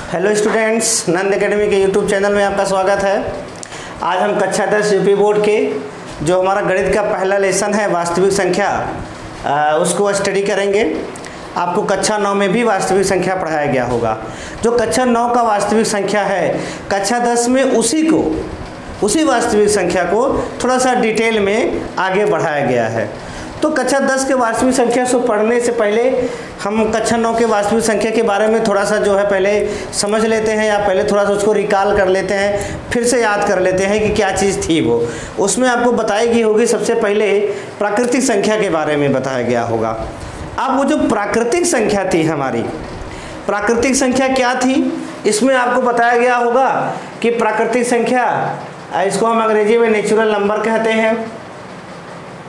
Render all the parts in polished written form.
Hello students, नंद academy के YouTube channel में आपका स्वागत है। आज हम कक्षा 10 यूपी बोर्ड के जो हमारा गणित का पहला लेसन है वास्तविक संख्या, उसको स्टडी करेंगे। आपको कक्षा 9 में भी वास्तविक संख्या पढ़ाया गया होगा। जो कक्षा 9 का वास्तविक संख्या है, कक्षा 10 में उसी वास्तविक संख्या को थोड़ा सा डिटेल में आगे बढ़ाया गया है। तो कक्षा 10 के वास्तविक संख्या को पढ़ने से पहले हम कक्षा 9 के वास्तविक संख्या के बारे में थोड़ा सा जो है पहले समझ लेते हैं, या पहले थोड़ा सा उसको रिकॉल कर लेते हैं, फिर से याद कर लेते हैं कि क्या चीज़ थी वो। उसमें आपको बताई गई होगी, सबसे पहले प्राकृतिक संख्या के बारे में बताया गया होगा। अब वो जो प्राकृतिक संख्या थी हमारी, प्राकृतिक संख्या क्या थी, इसमें आपको बताया गया होगा कि प्राकृतिक संख्या, इसको हम अंग्रेजी में नेचुरल नंबर कहते हैं।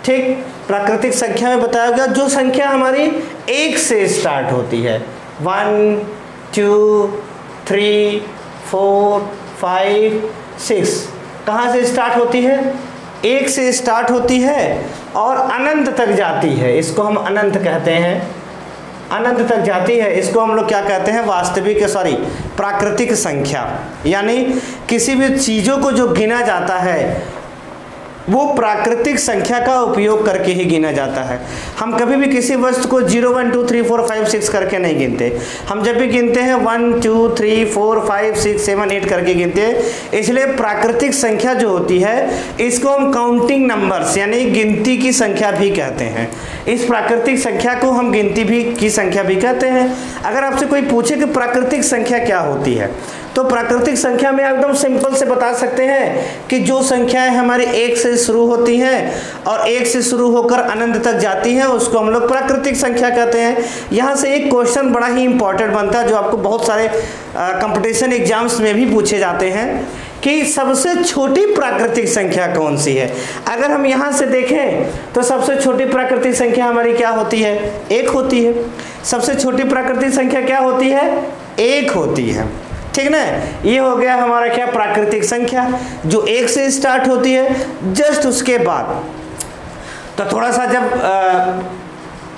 ठीक, प्राकृतिक संख्या में बताया गया जो संख्या हमारी 1 से स्टार्ट होती है, 1 2 3 4 5 6, कहाँ से स्टार्ट होती है? 1 से स्टार्ट होती है और अनंत तक जाती है। इसको हम अनंत कहते हैं, अनंत तक जाती है। इसको हम लोग क्या कहते हैं? प्राकृतिक संख्या। यानी किसी भी चीज़ों को जो गिना जाता है वो प्राकृतिक संख्या का उपयोग करके ही गिना जाता है। हम कभी भी किसी वस्तु को 0 1 2 3 4 5 6 करके नहीं गिनते। हम जब भी गिनते हैं 1 2 3 4 5 6 7 8 करके गिनते हैं। इसलिए प्राकृतिक संख्या जो होती है, इसको हम काउंटिंग नंबर्स यानी गिनती की संख्या भी कहते हैं। इस प्राकृतिक संख्या को हम गिनती भी की संख्या भी कहते हैं। अगर आपसे कोई पूछे कि प्राकृतिक संख्या क्या होती है, तो प्राकृतिक संख्या में एकदम सिंपल से बता सकते हैं कि जो संख्याएं हमारी 1 से शुरू होती हैं और 1 से शुरू होकर अनंत तक जाती हैं, उसको हम लोग प्राकृतिक संख्या कहते हैं। यहाँ से एक क्वेश्चन बड़ा ही इंपॉर्टेंट बनता है, जो आपको बहुत सारे कंपटीशन एग्जाम्स में भी पूछे जाते हैं कि सबसे छोटी प्राकृतिक संख्या कौन सी है। अगर हम यहाँ से देखें तो सबसे छोटी प्राकृतिक संख्या हमारी क्या होती है? 1 होती है। सबसे छोटी प्राकृतिक संख्या क्या होती है? 1 होती है। ठीक ना, ये हो गया हमारा क्या? प्राकृतिक संख्या जो 1 से स्टार्ट होती है। जस्ट उसके बाद तो थोड़ा सा जब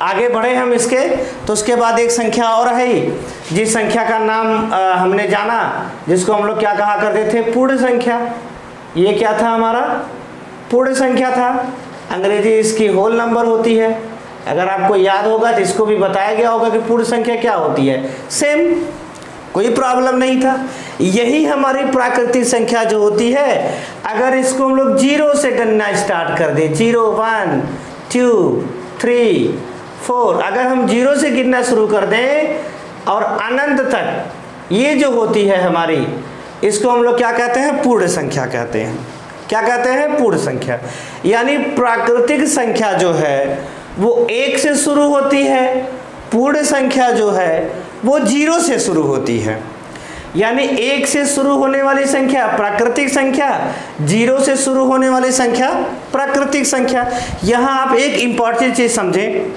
आगे बढ़े हम इसके, तो उसके बाद एक संख्या और है, जिस संख्या का नाम हमने जाना, जिसको हम लोग क्या कहा करते थे? पूर्ण संख्या। ये क्या था? हमारा पूर्ण संख्या था। अंग्रेजी इसकी होल नंबर होती है। अगर आपको याद होगा तो इसको भी बताया गया होगा कि पूर्ण संख्या क्या होती है। सेम, कोई प्रॉब्लम नहीं था। यही हमारी प्राकृतिक संख्या जो होती है, अगर इसको हम लोग 0 से गणना स्टार्ट कर दें, 0 1 2 3 4, अगर हम 0 से गिनना शुरू कर दें और अनंत तक, ये जो होती है हमारी, इसको हम लोग क्या कहते हैं? पूर्ण संख्या कहते हैं। क्या कहते हैं? पूर्ण संख्या। यानी प्राकृतिक संख्या जो है वो 1 से शुरू होती है, पूर्ण संख्या जो है वो 0 से शुरू होती है। यानी 1 से शुरू होने वाली संख्या प्राकृतिक संख्या, 0 से शुरू होने वाली संख्या प्राकृतिक संख्या। यहाँ आप एक इंपॉर्टेंट चीज़ समझें।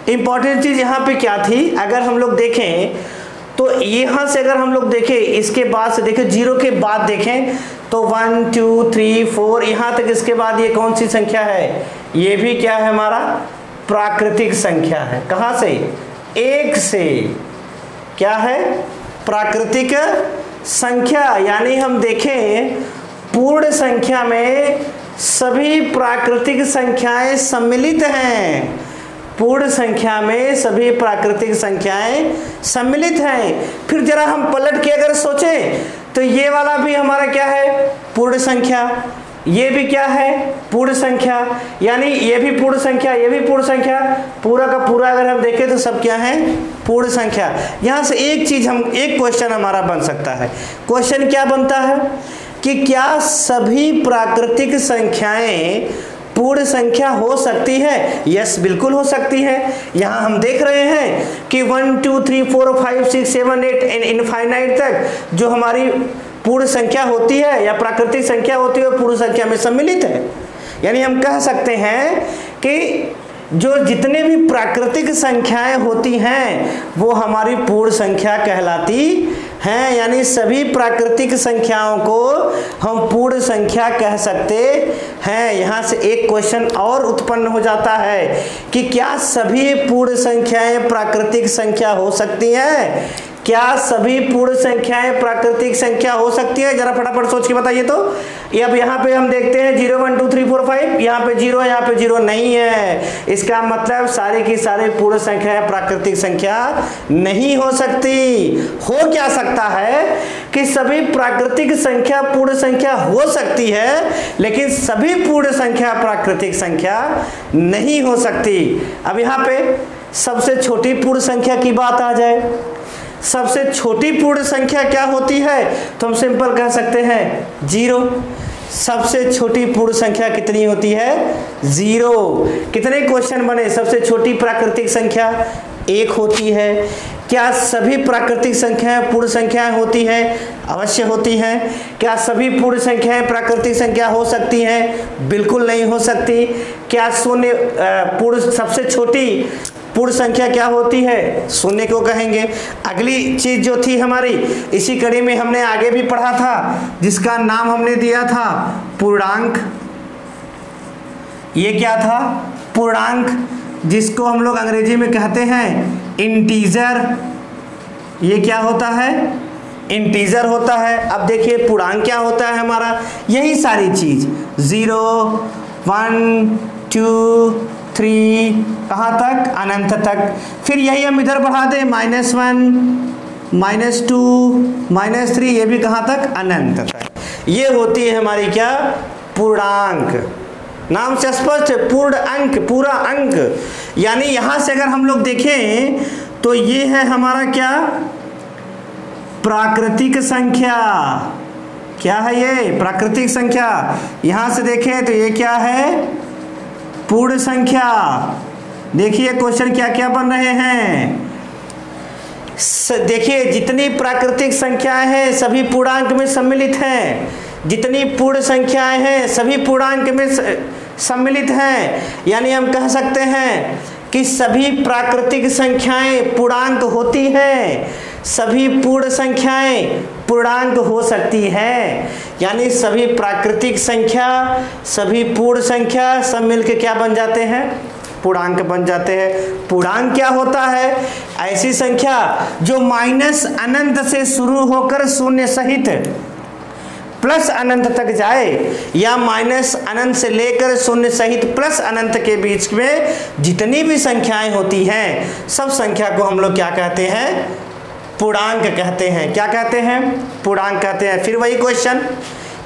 इंपॉर्टेंट चीज़ यहाँ पे क्या थी? अगर हम लोग देखें तो यहाँ से अगर हम लोग देखें, इसके बाद से देखें, 0 के बाद देखें तो 1 2 3 4 यहाँ तक, इसके बाद ये कौन सी संख्या है? ये भी क्या है? हमारा प्राकृतिक संख्या है। कहाँ से? 1 से। क्या है? प्राकृतिक संख्या। यानी हम देखें पूर्ण संख्या में सभी प्राकृतिक संख्याएं सम्मिलित हैं। पूर्ण संख्या में सभी प्राकृतिक संख्याएं सम्मिलित हैं। फिर जरा हम पलट के अगर सोचें तो ये वाला भी हमारा क्या है? पूर्ण संख्या। ये भी क्या है? पूर्ण संख्या। यानी ये भी पूर्ण संख्या, ये भी पूर्ण संख्या। पूरा का पूरा अगर हम देखें तो सब क्या है? पूर्ण संख्या। यहाँ से एक क्वेश्चन हमारा बन सकता है। क्वेश्चन क्या बनता है कि क्या सभी प्राकृतिक संख्याएं पूर्ण संख्या हो सकती है? यस, बिल्कुल हो सकती है। यहाँ हम देख रहे हैं कि 1 2 3 4 5 6 7 8 इनफाइनाइट तक जो हमारी पूर्ण संख्या होती है या प्राकृतिक संख्या होती है, पूर्ण संख्या में सम्मिलित है। यानी हम कह सकते हैं कि जो जितने भी प्राकृतिक संख्याएं होती हैं वो हमारी पूर्ण संख्या कहलाती हैं, यानी सभी प्राकृतिक संख्याओं को हम पूर्ण संख्या कह सकते हैं। यहाँ से एक क्वेश्चन और उत्पन्न हो जाता है कि क्या सभी पूर्ण संख्याएं प्राकृतिक संख्या हो सकती हैं? क्या सभी पूर्ण संख्याएं प्राकृतिक संख्या हो सकती है? जरा फटाफट सोच के बताइए तो। ये अब यहाँ पे हम देखते हैं 0 1 2 3 4 5, यहाँ पे 0 है, यहाँ पे 0 नहीं है। इसका मतलब सारी की सारी पूर्ण संख्याएं प्राकृतिक संख्या नहीं हो सकती। हो क्या सकता है कि सभी प्राकृतिक संख्या पूर्ण संख्या हो सकती है, लेकिन सभी पूर्ण संख्या प्राकृतिक संख्या नहीं हो सकती। अब यहाँ पे सबसे छोटी पूर्ण संख्या की बात आ जाए, सबसे छोटी पूर्ण संख्या क्या होती है? तो हम सिंपल कह सकते हैं 0। सबसे छोटी पूर्ण संख्या कितनी होती है? 0। कितने क्वेश्चन बने? सबसे छोटी प्राकृतिक संख्या 1 होती है। क्या सभी प्राकृतिक संख्याएं पूर्ण संख्याएं होती हैं? अवश्य होती हैं। क्या सभी पूर्ण संख्याएं प्राकृतिक संख्या हो सकती हैं? बिल्कुल नहीं हो सकती। क्या शून्य पूर्ण सबसे छोटी पूर्ण संख्या क्या होती है? शून्य को कहेंगे। अगली चीज जो थी हमारी, इसी कड़ी में हमने आगे भी पढ़ा था, जिसका नाम हमने दिया था पूर्णांक। ये क्या था? पूर्णांक, जिसको हम लोग अंग्रेजी में कहते हैं इंटीजर। ये क्या होता है? इंटीजर होता है। अब देखिए पूर्णांक क्या होता है हमारा? यही सारी चीज 0 1 2 3 कहाँ तक? अनंत तक। फिर यही हम इधर बढ़ा दें -1 -2 -3, ये भी कहाँ तक? अनंत तक। ये होती है हमारी क्या? पूर्णांक। नाम से स्पष्ट है, पूर्ण अंक, पूरा अंक। यानी यहां से अगर हम लोग देखें तो ये है हमारा क्या? प्राकृतिक संख्या। क्या है ये? प्राकृतिक संख्या। यहां से देखें तो ये क्या है? पूर्ण संख्या। देखिए क्वेश्चन क्या क्या बन रहे हैं। देखिए जितनी प्राकृतिक संख्याएं हैं सभी पूर्णांक में सम्मिलित हैं, जितनी पूर्ण संख्याएं हैं सभी पूर्णांक में सम्मिलित हैं। यानी हम कह सकते हैं कि सभी प्राकृतिक संख्याएं पूर्णांक होती हैं, सभी पूर्ण संख्याएं पूर्णांक हो सकती हैं। यानी सभी प्राकृतिक संख्या, सभी पूर्ण संख्या सब मिलकर क्या बन जाते हैं? पूर्णांक बन जाते हैं। पूर्णांक क्या होता है? ऐसी संख्या जो माइनस अनंत से शुरू होकर शून्य सहित प्लस अनंत तक जाए, या माइनस अनंत से लेकर शून्य सहित प्लस अनंत के बीच में जितनी भी संख्याएं होती हैं, सब संख्या को हम लोग क्या कहते हैं? पूर्णांक कहते हैं। क्या कहते हैं? पूर्णांक कहते हैं। फिर वही क्वेश्चन,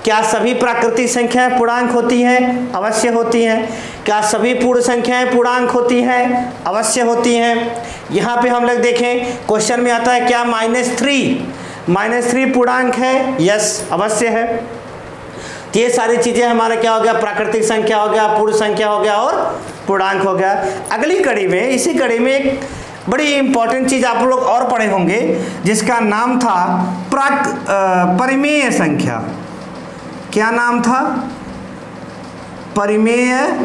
क्या सभी प्राकृतिक संख्याएं पूर्णांक होती हैं? अवश्य होती हैं। क्या सभी पूर्ण संख्याएं पूर्णांक होती हैं? अवश्य होती हैं। यहाँ पे हम लोग देखें क्वेश्चन में आता है क्या -3 पूर्णांक है? यस, अवश्य है। तो ये सारी चीजें हमारा क्या हो गया? प्राकृतिक संख्या हो गया, पूर्ण संख्या हो गया और पूर्णांक हो गया। अगली कड़ी में, इसी कड़ी में एक बड़ी इंपॉर्टेंट चीज आप लोग और पढ़े होंगे, जिसका नाम था परिमेय संख्या। क्या नाम था? परिमेय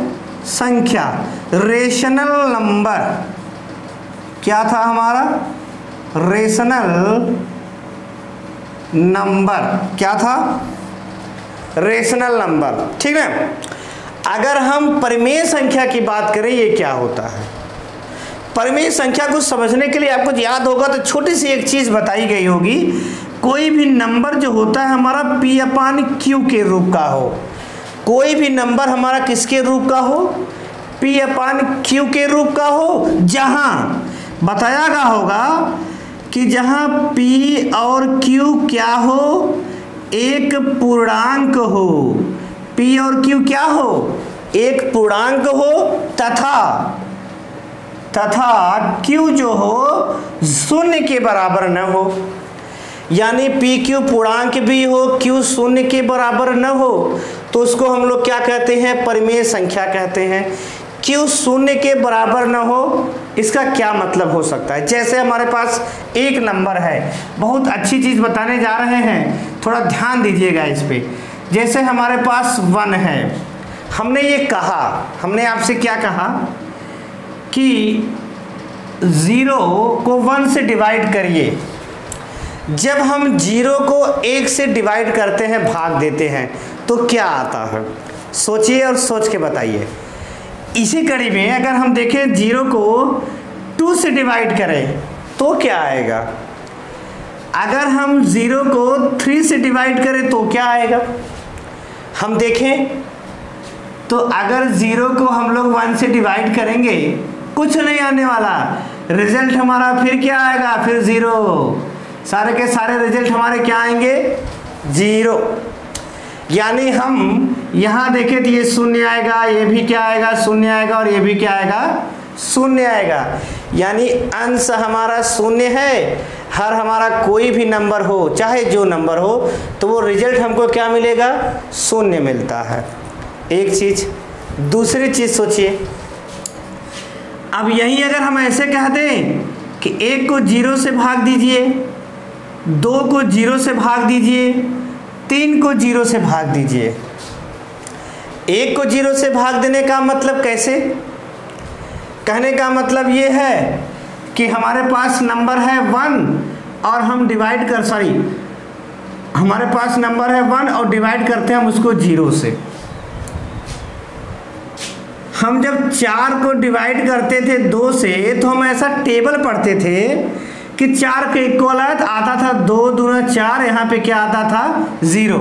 संख्या, रेशनल नंबर। क्या था हमारा? Rational number. क्या था? Rational number. ठीक है। अगर हम परिमेय संख्या की बात करें, ये क्या होता है? परिमेय संख्या को समझने के लिए आपको याद होगा तो छोटी सी एक चीज बताई गई होगी। कोई भी नंबर जो होता है हमारा P/Q के रूप का हो, कोई भी नंबर हमारा किसके रूप का हो? P/Q के रूप का हो, जहां बताया गया होगा कि जहां P और Q क्या हो? एक पूर्णांक हो। P और Q क्या हो? एक पूर्णांक हो, तथा Q जो हो शून्य के बराबर न हो। यानी PQ पूर्णांक भी हो, Q शून्य के बराबर न हो, तो उसको हम लोग क्या कहते हैं? परिमेय संख्या कहते हैं। Q शून्य के बराबर न हो, इसका क्या मतलब हो सकता है? जैसे हमारे पास एक नंबर है, बहुत अच्छी चीज बताने जा रहे हैं, थोड़ा ध्यान दीजिएगा इस पे। जैसे हमारे पास 1 है, हमने ये कहा, हमने आपसे क्या कहा कि 0 को 1 से डिवाइड करिए। जब हम 0 को 1 से डिवाइड करते हैं, भाग देते हैं, तो क्या आता है? सोचिए और सोच के बताइए। इसी कड़ी में अगर हम देखें 0 को 2 से डिवाइड करें तो क्या आएगा? अगर हम 0 को 3 से डिवाइड करें तो क्या आएगा? हम देखें तो अगर 0 को हम लोग 1 से डिवाइड करेंगे कुछ नहीं आने वाला, रिजल्ट हमारा फिर क्या आएगा? फिर 0। सारे के सारे रिजल्ट हमारे क्या आएंगे? 0। यानी हम यहाँ देखें तो ये शून्य आएगा, ये भी क्या आएगा? शून्य आएगा, और ये भी क्या आएगा? शून्य आएगा। यानी अंश हमारा शून्य है। हर हमारा कोई भी नंबर हो, चाहे जो नंबर हो, तो वो रिजल्ट हमको क्या मिलेगा? शून्य मिलता है। एक चीज। दूसरी चीज सोचिए, अब यही अगर हम ऐसे कह दें कि 1 को 0 से भाग दीजिए, 2 को 0 से भाग दीजिए, 3 को 0 से भाग दीजिए। 1 को 0 से भाग देने का मतलब कैसे? कहने का मतलब ये है कि हमारे पास नंबर है 1 और हम डिवाइड कर हमारे पास नंबर है 1 और डिवाइड करते हैं हम उसको 0 से। हम जब 4 को डिवाइड करते थे 2 से तो हम ऐसा टेबल पढ़ते थे कि 4 के इक्वल आता था 2 दूना 4, यहाँ पे क्या आता था? 0।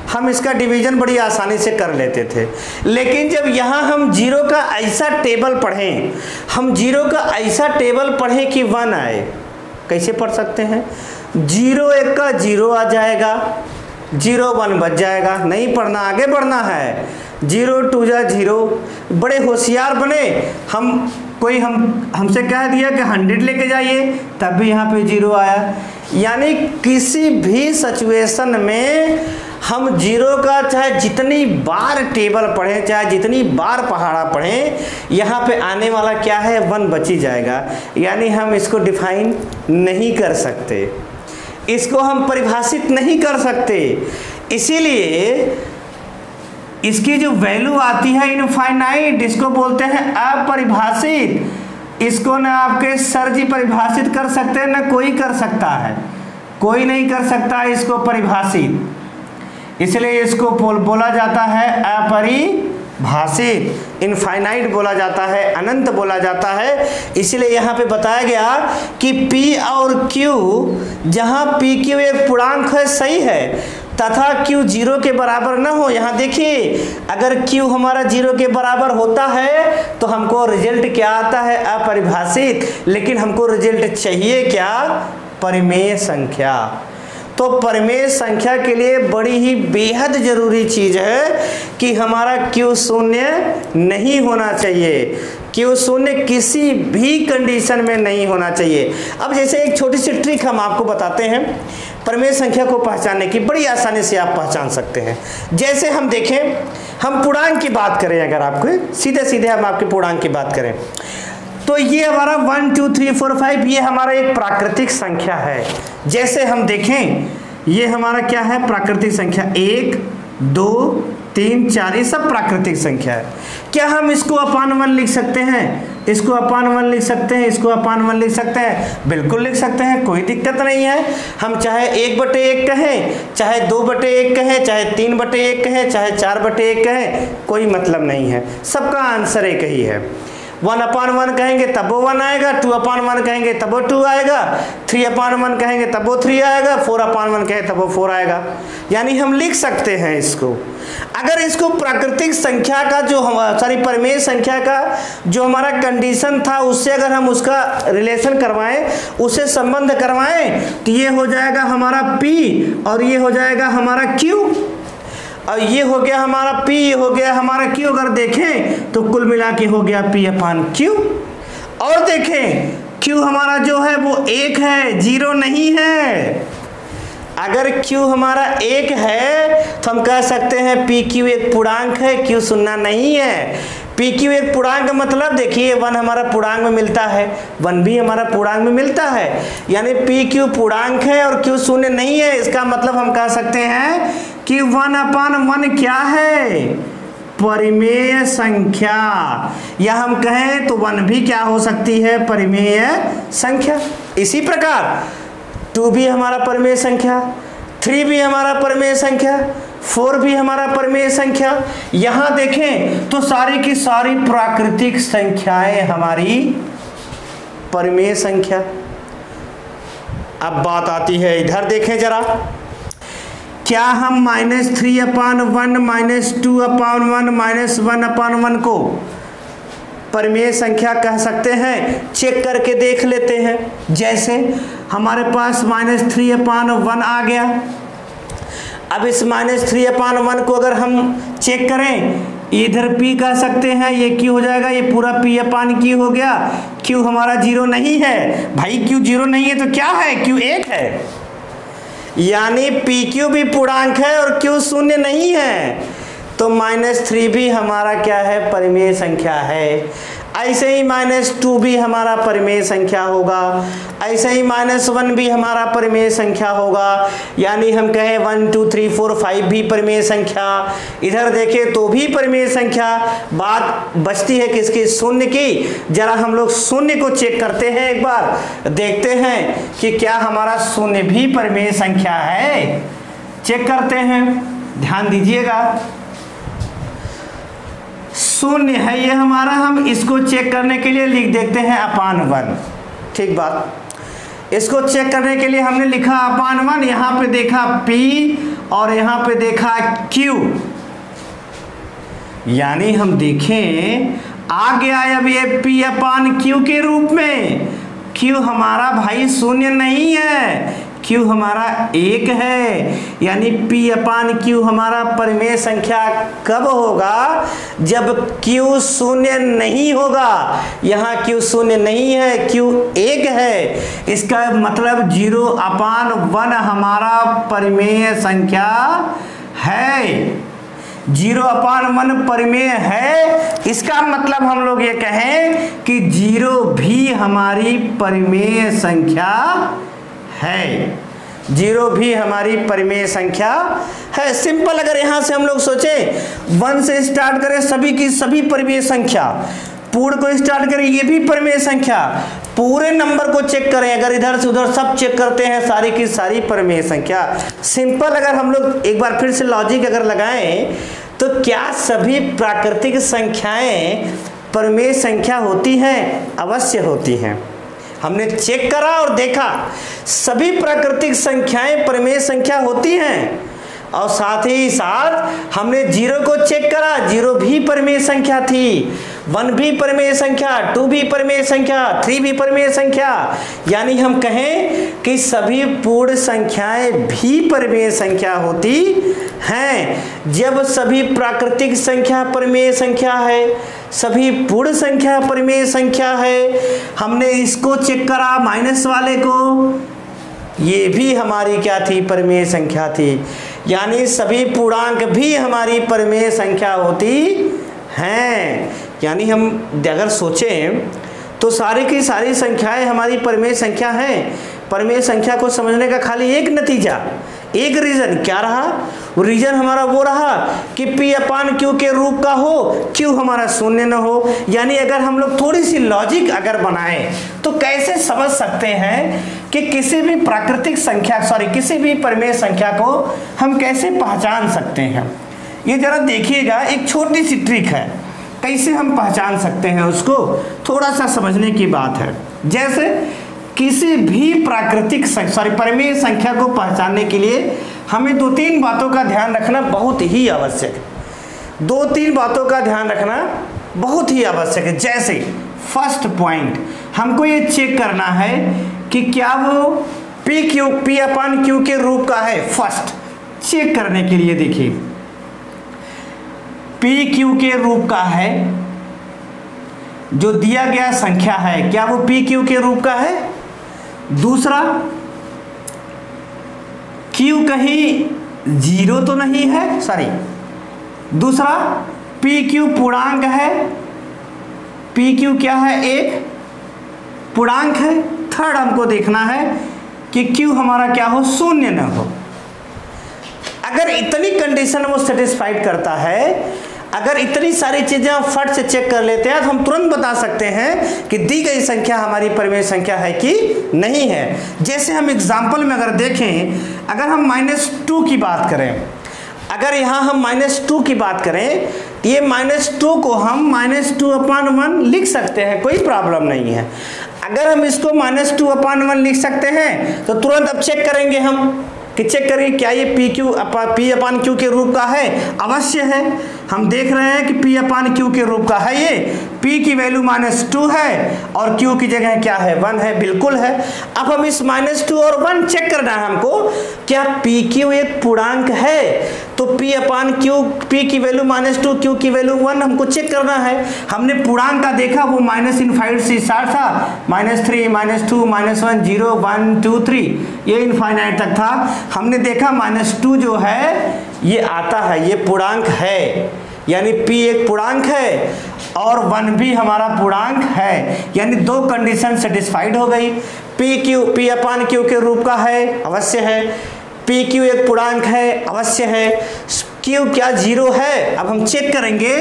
हम इसका डिवीजन बड़ी आसानी से कर लेते थे। लेकिन जब यहाँ हम 0 का ऐसा टेबल पढ़ें, हम 0 का ऐसा टेबल पढ़ें कि 1 आए, कैसे पढ़ सकते हैं? 0 1 का 0 आ जाएगा, 0 1 बच जाएगा। नहीं पढ़ना, आगे बढ़ना है। 0 2 जा 0। बड़े होशियार बने हम। कोई हमसे कह दिया कि 100 लेके जाइए, तब भी यहाँ पे 0 आया। यानी किसी भी सिचुएशन में हम 0 का चाहे जितनी बार टेबल पढ़ें, चाहे जितनी बार पहाड़ा पढ़ें, यहाँ पे आने वाला क्या है? 1 बच ही जाएगा। यानी हम इसको डिफाइन नहीं कर सकते, इसको हम परिभाषित नहीं कर सकते। इसीलिए इसकी जो वैल्यू आती है इनफाइनाइट, इसको बोलते हैं अपरिभाषित। इसको ना आपके सर जी परिभाषित कर सकते हैं, ना कोई कर सकता है, कोई नहीं कर सकता इसको परिभाषित। इसलिए इसको बोला जाता है अपरिभाषित, इनफाइनाइट बोला जाता है, अनंत बोला जाता है। इसलिए यहाँ पे बताया गया कि P और Q, जहाँ PQ एक पूर्णांक है, सही है, तथा Q 0 के बराबर ना हो। यहाँ देखिए, अगर Q हमारा 0 के बराबर होता है तो हमको रिजल्ट क्या आता है? अपरिभाषित। लेकिन हमको रिजल्ट चाहिए क्या? परिमेय संख्या। तो परिमेय संख्या के लिए बड़ी ही बेहद जरूरी चीज है कि हमारा Q शून्य नहीं होना चाहिए। Q शून्य किसी भी कंडीशन में नहीं होना चाहिए। अब जैसे एक छोटी सी ट्रिक हम आपको बताते हैं परिमेय संख्या को पहचानने की, बड़ी आसानी से आप पहचान सकते हैं। जैसे हम देखें, हम पूर्णांक की बात करें, अगर आपको सीधे सीधे हम आपके पूर्णांक की बात करें तो ये हमारा 1 2 3 4 5 ये हमारा एक प्राकृतिक संख्या है। जैसे हम देखें, ये हमारा क्या है? प्राकृतिक संख्या। 1 2 3 4 ये सब प्राकृतिक संख्या है। क्या हम इसको अपान 1 लिख सकते हैं? इसको अपान 1 लिख सकते हैं, इसको अपान 1 लिख सकते हैं, बिल्कुल लिख सकते हैं, कोई दिक्कत नहीं है। हम चाहे 1/1 कहें, चाहे 2/1 कहें, चाहे 3/1 कहें, चाहे 4/1 कहें, कोई मतलब नहीं है, सबका आंसर एक ही है। 1/1 कहेंगे तब वो 1 आएगा, 2/1 कहेंगे तब वो 2 आएगा, 3/1 कहेंगे तब वो 3 आएगा, 4/1 कहें तब वो 4 आएगा। यानी हम लिख सकते हैं इसको। अगर इसको प्राकृतिक संख्या का जो परिमेय संख्या का जो हमारा कंडीशन था उससे अगर हम उसका रिलेशन करवाएं, उससे संबंध करवाएं, तो ये हो जाएगा हमारा P और ये हो जाएगा हमारा Q, और ये हो गया हमारा P, ये हो गया हमारा Q। अगर देखें तो कुल मिला के हो गया P/Q। और देखें Q हमारा जो है वो 1 है, 0 नहीं है। अगर Q हमारा 1 है तो हम कह सकते हैं PQ एक पूर्णांक है, Q शून्य नहीं है। PQ एक पूर्णांक मतलब देखिए 1 हमारा पूर्णांक में मिलता है, 1 भी हमारा पूर्णांक में मिलता है, यानी PQ पूर्णांक है और Q शून्य नहीं है। इसका मतलब हम कह सकते हैं कि 1/1 क्या है? परिमेय संख्या। या हम कहें तो 1 भी क्या हो सकती है? परिमेय संख्या। इसी प्रकार 2 भी हमारा परिमेय संख्या, 3 भी हमारा परिमेय संख्या, 4 भी हमारा परिमेय संख्या। यहां देखें तो सारी की सारी प्राकृतिक संख्याएं हमारी परिमेय संख्या। अब बात आती है इधर, देखें जरा, क्या हम -3/1 -2/1 -1/1 को परिमेय संख्या कह सकते हैं? चेक करके देख लेते हैं। जैसे हमारे पास -3/1 आ गया। अब इस -3/1 को अगर हम चेक करें, इधर p कह सकते हैं, ये q हो जाएगा, ये पूरा p/q हो गया। q हमारा 0 नहीं है भाई, q 0 नहीं है तो क्या है? q 1 है, यानी pq भी पूर्णांक है और q शून्य नहीं है, तो -3 भी हमारा क्या है? परिमेय संख्या है। ऐसे ही -2 भी हमारा परिमेय संख्या होगा, ऐसे ही -1 भी हमारा परिमेय संख्या होगा, यानी हम कहें 1 2 3 4 5 भी परिमेय संख्या। इधर देखें तो भी परिमेय संख्या। बात बचती है किसकी? शून्य की। जरा हम लोग शून्य को चेक करते हैं, एक बार देखते हैं कि क्या हमारा शून्य भी परिमेय संख्या है। चेक करते हैं, ध्यान दीजिएगा। शून्य है ये हमारा, हम इसको चेक करने के लिए लिख देते हैं /1। ठीक बात। इसको चेक करने के लिए हमने लिखा /1, यहां पे देखा p और यहां पे देखा q, यानी हम देखें आ गया अब ये p/q के रूप में। q हमारा भाई शून्य नहीं है, q हमारा 1 है, यानी p/q हमारा परिमेय संख्या कब होगा? जब q शून्य नहीं होगा। यहाँ q शून्य नहीं है, q 1 है, इसका मतलब 0/1 हमारा परिमेय संख्या है। 0/1 परिमेय है, इसका मतलब हम लोग ये कहें कि 0 भी हमारी परिमेय संख्या है। 0 भी हमारी परिमेय संख्या है। सिंपल, अगर यहां से हम लोग सोचें 1 से स्टार्ट करें, सभी की सभी परिमेय संख्या, पूर्ण को स्टार्ट करें, ये भी परिमेय संख्या, पूरे नंबर को चेक करें, अगर इधर से उधर सब चेक करते हैं, सारी की सारी परिमेय संख्या। सिंपल, अगर हम लोग एक बार फिर से लॉजिक अगर लगाएं तो क्या सभी प्राकृतिक संख्याएं परिमेय संख्या होती हैं? अवश्य होती हैं। हमने चेक करा और देखा सभी प्राकृतिक संख्याएं परिमेय संख्या होती हैं, और साथ ही साथ हमने 0 को चेक करा, 0 भी परिमेय संख्या थी, 1 भी परिमेय संख्या, 2 भी परिमेय संख्या, 3 भी परिमेय संख्या, यानी हम कहें कि सभी पूर्ण संख्याएं भी परिमेय संख्या होती हैं। जब सभी प्राकृतिक संख्या परिमेय संख्या है, सभी पूर्ण संख्या परिमेय संख्या है, हमने इसको चेक करा माइनस वाले को, ये भी हमारी क्या थी? परिमेय संख्या थी, यानी सभी पूर्णांक भी हमारी परिमेय संख्या होती हैं। यानी हम अगर सोचें तो सारी की सारी संख्याएं हमारी परिमेय संख्या हैं। परिमेय संख्या को समझने का खाली एक नतीजा, एक रीजन क्या रहा? वो रीजन हमारा वो रहा कि p/q के रूप का हो, q हमारा शून्य न हो। यानी अगर हम लोग थोड़ी सी लॉजिक अगर बनाएं तो कैसे समझ सकते हैं कि किसी भी प्राकृतिक संख्या किसी भी परिमेय संख्या को हम कैसे पहचान सकते हैं। ये जरा देखिएगा, एक छोटी सी ट्रिक है, कैसे हम पहचान सकते हैं उसको, थोड़ा सा समझने की बात है। जैसे किसी भी प्राकृतिक परिमेय संख्या को पहचानने के लिए हमें 2-3 बातों का ध्यान रखना बहुत ही आवश्यक है। 2-3 बातों का ध्यान रखना बहुत ही आवश्यक है। जैसे फर्स्ट पॉइंट, हमको ये चेक करना है कि क्या वो p/q के रूप का है। फर्स्ट चेक करने के लिए देखिए, p/q के रूप का है, जो दिया गया संख्या है, क्या वो p/q के रूप का है? दूसरा, q कहीं 0 तो नहीं है, सॉरी, दूसरा p/q पूर्णांक है, p/q क्या है? एक पूर्णांक है। थर्ड हमको देखना है कि q हमारा क्या हो? शून्य न हो। अगर इतनी कंडीशन वो सेटिस्फाइड करता है, अगर इतनी सारी चीजें हम फट से चेक कर लेते हैं तो हम तुरंत बता सकते हैं कि दी गई संख्या हमारी परिमेय संख्या है कि नहीं है। जैसे हम एग्जाम्पल में अगर देखें, अगर हम -2 की बात करें, अगर यहाँ हम -2 की बात करें तो ये -2 को हम -2/1 लिख सकते हैं, कोई प्रॉब्लम नहीं है। अगर हम इसको -2/1 लिख सकते हैं तो तुरंत अब चेक करेंगे हम कि चेक करें क्या ये P/Q के रूप का है। अवश्य है, हम देख रहे हैं कि P/Q के रूप का है। ये P की वैल्यू -2 है और Q की जगह क्या है, 1 है, बिल्कुल है। अब हम इस -2 और 1 चेक करना है हमको, क्या PQ एक पूर्णांक है? तो P की वैल्यू -2, Q की वैल्यू 1 हमको चेक करना है। हमने पूर्णांक का देखा, वो -∞ से स्टार्ट था, -3, -2, -1, 0, 1, 2, 3, ये इनफाइनाइट तक था। हमने देखा -2 जो है ये आता है, ये पूर्णांक है, यानी P एक पूर्णांक है और 1 भी हमारा पूर्णांक है, यानी दो कंडीशन सेटिस्फाइड हो गई। P/Q के रूप का है, अवश्य है। PQ एक पूर्णांक है, अवश्य है। Q क्या 0 है? अब हम चेक करेंगे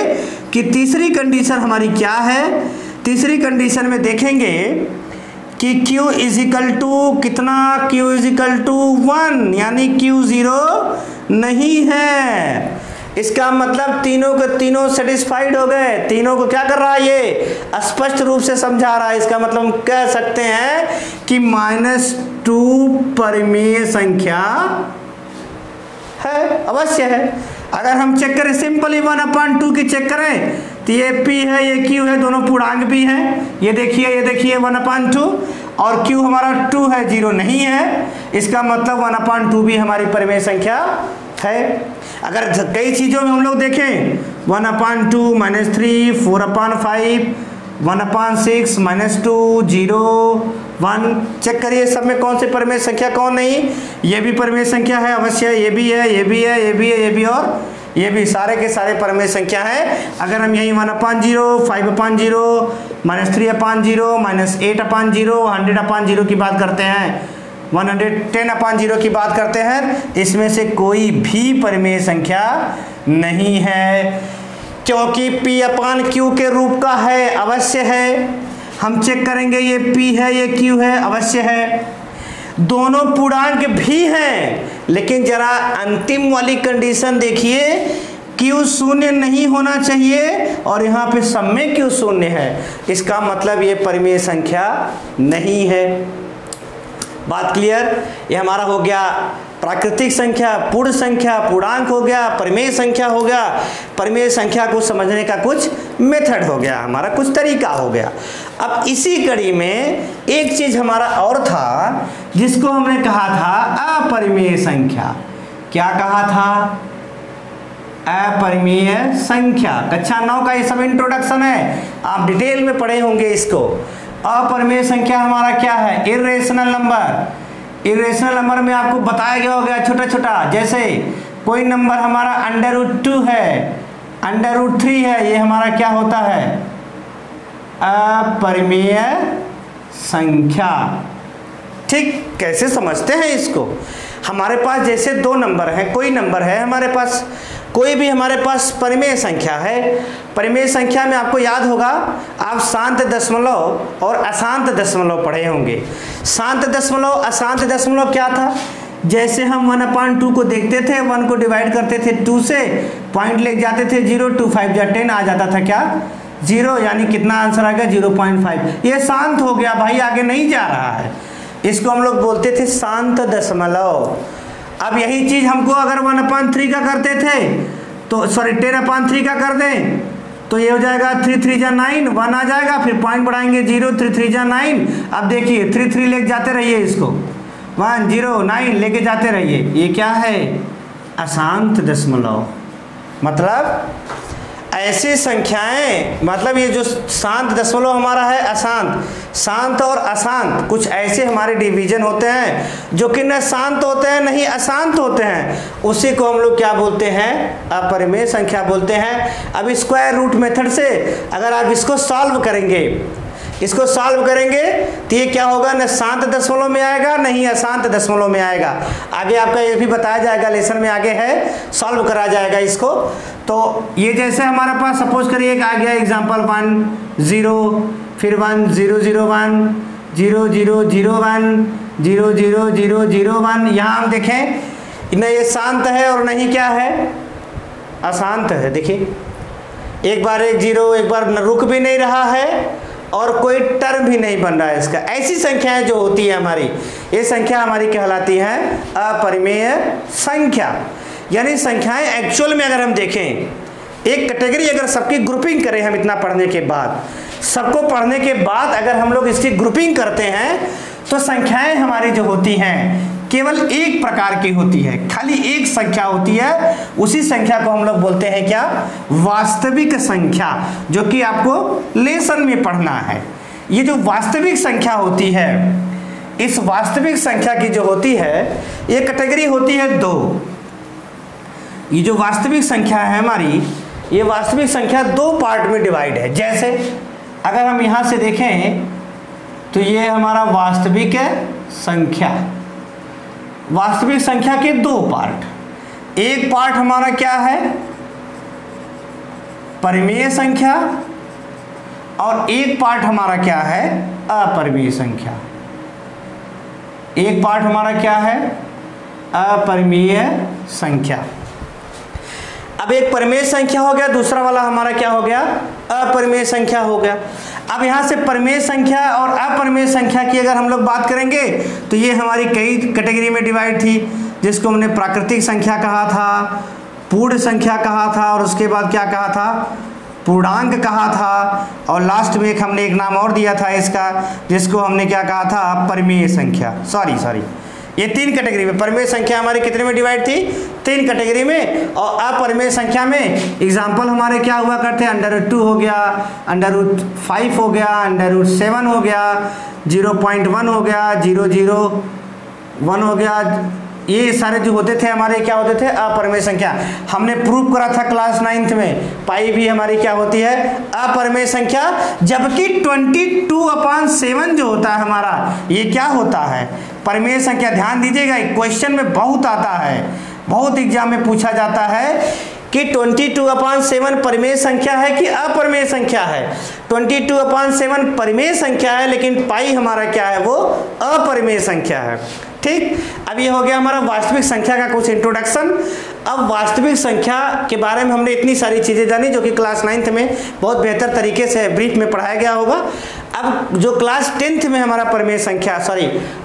कि तीसरी कंडीशन हमारी क्या है। तीसरी कंडीशन में देखेंगे कि Q इजिकल टू कितना, Q इजिकल टू 1, यानी Q 0 नहीं है। इसका मतलब तीनों के तीनों सेटिस्फाइड हो गए। तीनों को क्या कर रहा है, ये स्पष्ट रूप से समझा रहा है। इसका मतलब हम कह सकते हैं कि -2 परिमेय संख्या है, अवश्य है। अगर हम चेक करें सिंपली 1/2 की चेक करें तो ये P है, ये Q है, दोनों पूर्णांक भी हैं। ये देखिए 1/2 और Q हमारा 2 है, 0 नहीं है। इसका मतलब 1/2 भी हमारी परिमेय संख्या है। अगर कई चीज़ों में हम लोग देखें 1/2, -3, 4/5, 1/6, -2, 0, 1, चेक करिए सब में कौन से परिमेय संख्या कौन नहीं। ये भी परिमेय संख्या है, अवश्य। ये भी है, ये भी है, ये भी है, ये भी और ये भी, सारे के सारे परिमेय संख्या है। अगर हम यही 1/0, 5/0, -3/0, -8/0, 100/0 की बात करते हैं, 110/0 की बात करते हैं, इसमें से कोई भी परिमेय संख्या नहीं है, क्योंकि P/Q के रूप का है, अवश्य है। हम चेक करेंगे, ये P है, ये Q है, अवश्य है। दोनों पूर्णांक भी हैं, लेकिन जरा अंतिम वाली कंडीशन देखिए, Q 0 नहीं होना चाहिए और यहाँ पे सब में Q 0 है। इसका मतलब ये परिमेय संख्या नहीं है। बात क्लियर? ये हमारा हो गया प्राकृतिक संख्या, पूर्ण संख्या, पूर्णांक हो गया, परिमेय संख्या हो गया। परिमेय संख्या को समझने का कुछ मेथड हो गया, हमारा कुछ तरीका हो गया। अब इसी कड़ी में एक चीज हमारा और था जिसको हमने कहा था अपरिमेय संख्या। क्या कहा था? अपरिमेय संख्या। कक्षा 9 का ये सब इंट्रोडक्शन है, आप डिटेल में पढ़े होंगे इसको। अपरिमेय संख्या हमारा क्या है? Irrational number. इर्रेशनल नंबर में आपको बताया गया होगा छोटा छोटा, जैसे कोई नंबर हमारा √2 है, √3 है, ये हमारा क्या होता है? अपरिमेय संख्या। ठीक, कैसे समझते हैं इसको? हमारे पास जैसे दो नंबर हैं, कोई नंबर है हमारे पास, कोई भी हमारे पास परिमेय संख्या है। परिमेय संख्या में आपको याद होगा, आप शांत दशमलव और अशांत दशमलव पढ़े होंगे। शांत दशमलव, अशांत दशमलव क्या था? जैसे हम 1/2 को देखते थे, 1 को डिवाइड करते थे 2 से, पॉइंट ले जाते थे 0, 2 5 जा 10 आ जाता था क्या? 0, यानी कितना आंसर आ गया? 0.5। ये शांत हो गया भाई, आगे नहीं जा रहा है। इसको हम लोग बोलते थे शांत दशमलव। अब यही चीज हमको अगर 1/3 का करते थे तो, सॉरी 10/3 का कर दें तो ये हो जाएगा 3 3 जा 9, 1 आ जाएगा, फिर पॉइंट बढ़ाएंगे 0, 3 3 जा 9। अब देखिए 3 3 लेके जाते रहिए, इसको 1 0 9 लेके जाते रहिए। ये क्या है? अशांत दशमलव। मतलब ऐसी संख्याएं, मतलब ये जो शांत दशमलव हमारा है अशांत, शांत और अशांत कुछ ऐसे हमारे डिवीजन होते हैं जो कि न शांत होते हैं नहीं अशांत होते हैं, उसी को हम लोग क्या बोलते हैं? अपरिमेय संख्या बोलते हैं। अब स्क्वायर रूट मेथड से अगर आप इसको सॉल्व करेंगे, इसको सॉल्व करेंगे तो ये क्या होगा? न शांत दशमलव में आएगा नहीं अशांत दशमलव में आएगा। आगे आपका ये भी बताया जाएगा, लेसन में आगे है, सॉल्व करा जाएगा इसको। तो ये जैसे हमारे पास सपोज करिए एक आ गया एग्जाम्पल 1 0, फिर 1 0 0 1 0 0 0 1 0 0 0 0 1। यहाँ हम देखें न ये शांत है और नहीं क्या है, अशांत है। देखिए एक बार 1 0, एक बार रुक भी नहीं रहा है और कोई टर्म भी नहीं बन रहा है इसका। ऐसी संख्याएं जो होती है हमारी, ये संख्या हमारी कहलाती है अपरिमेय संख्या। यानी संख्याएं एक्चुअल में अगर हम देखें, एक कैटेगरी अगर सबकी ग्रुपिंग करें हम इतना पढ़ने के बाद, सबको पढ़ने के बाद अगर हम लोग इसकी ग्रुपिंग करते हैं तो संख्याएं हमारी जो होती हैं केवल एक प्रकार की होती है, खाली एक संख्या होती है। उसी संख्या को हम लोग बोलते हैं क्या, वास्तविक संख्या, जो कि आपको लेसन में पढ़ना है। ये जो वास्तविक संख्या होती है, इस वास्तविक संख्या की जो होती है ये कैटेगरी होती है 2। ये जो वास्तविक संख्या है हमारी, ये वास्तविक संख्या 2 पार्ट में डिवाइड है। जैसे अगर हम यहाँ से देखें तो ये हमारा वास्तविक संख्या, वास्तविक संख्या के 2 पार्ट। एक पार्ट हमारा क्या है, परिमेय संख्या, और एक पार्ट हमारा क्या है, अपरिमेय संख्या। एक पार्ट हमारा क्या है, अपरिमेय संख्या। अब एक परिमेय संख्या हो गया, दूसरा वाला हमारा क्या हो गया, अपरिमेय संख्या हो गया। अब यहाँ से परिमेय संख्या और अपरिमेय संख्या की अगर हम लोग बात करेंगे तो ये हमारी कई कैटेगरी में डिवाइड थी, जिसको हमने प्राकृतिक संख्या कहा था, पूर्ण संख्या कहा था, और उसके बाद क्या कहा था, पूर्णांक कहा था, और लास्ट में हमने एक नाम और दिया था इसका, जिसको हमने क्या कहा था, परिमेय संख्या। सॉरी ये 3 कैटेगरी में। परिमेय संख्या हमारी कितने में डिवाइड थी, 3 कैटेगरी में। और अपरिमेय संख्या में एग्जाम्पल हमारे क्या हुआ करते हैं, √2 हो गया, √5 हो गया, √7 हो गया, 0.1 हो गया, 0.01 हो गया। ये सारे जो होते थे हमारे क्या होते थे, अपरिमेय संख्या। हमने प्रूव करा था क्लास 9th में, पाई भी हमारी क्या होती है, अपरिमेय संख्या। जबकि 22/7 जो होता है हमारा, ये क्या होता है, परिमेय संख्या। ध्यान दीजिएगा, क्वेश्चन में बहुत आता है, बहुत एग्जाम में पूछा जाता है कि 22/7 परिमेय संख्या है कि अपरिमेय संख्या है। 22/7 परिमेय संख्या है, लेकिन पाई हमारा क्या है, वो अपरिमेय संख्या है। ठीक, अब ये हो गया हमारा वास्तविक संख्या का कुछ इंट्रोडक्शन। अब वास्तविक संख्या के बारे में हमने इतनी सारी चीज़ें जानी जो कि क्लास 9th में बहुत बेहतर तरीके से ब्रीफ में पढ़ाया गया होगा। अब जो क्लास 10th में हमारा परिमेय संख्या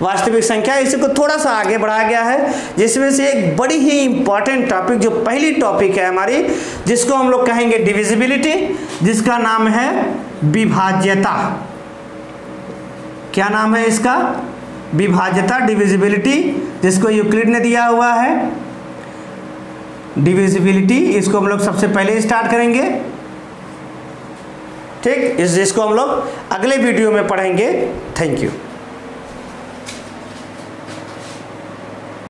वास्तविक संख्या, इसी को थोड़ा सा आगे बढ़ाया गया है, जिसमें से एक बड़ी ही इंपॉर्टेंट टॉपिक, जो पहली टॉपिक है हमारी, जिसको हम लोग कहेंगे डिविजिबिलिटी, जिसका नाम है विभाज्यता। क्या नाम है इसका, विभाज्यता, डिविजिबिलिटी, जिसको यूक्लिड ने दिया हुआ है डिविजिबिलिटी। इसको हम लोग सबसे पहले स्टार्ट करेंगे। ठीक, जिसको हम लोग अगले वीडियो में पढ़ेंगे। Thank you.